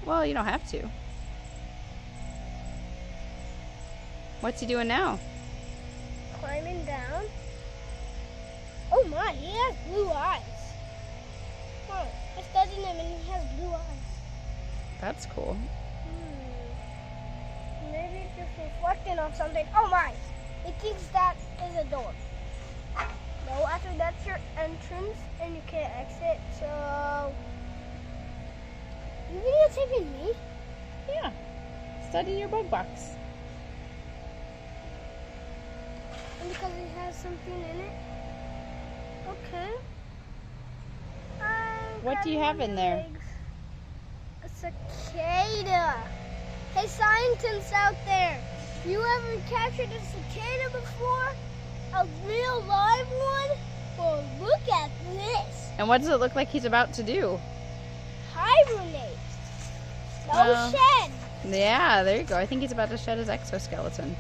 Well, you don't have to. What's he doing now? Climbing down. Oh my, he has blue eyes. Huh, I studied him and he has blue eyes. That's cool. Maybe it's just reflecting on something. Oh my, he thinks that is a door. No, after that's your entrance and you can't exit, so... You videotaping me? Yeah. Study your bug box. And because it has something in it? Okay. What do you have in there? A cicada. Hey, scientists out there, you ever captured a cicada before? A real live one? Well, look at this. And what does it look like he's about to do? Hibernate. No Well, shed. Yeah, there you go. I think he's about to shed his exoskeleton.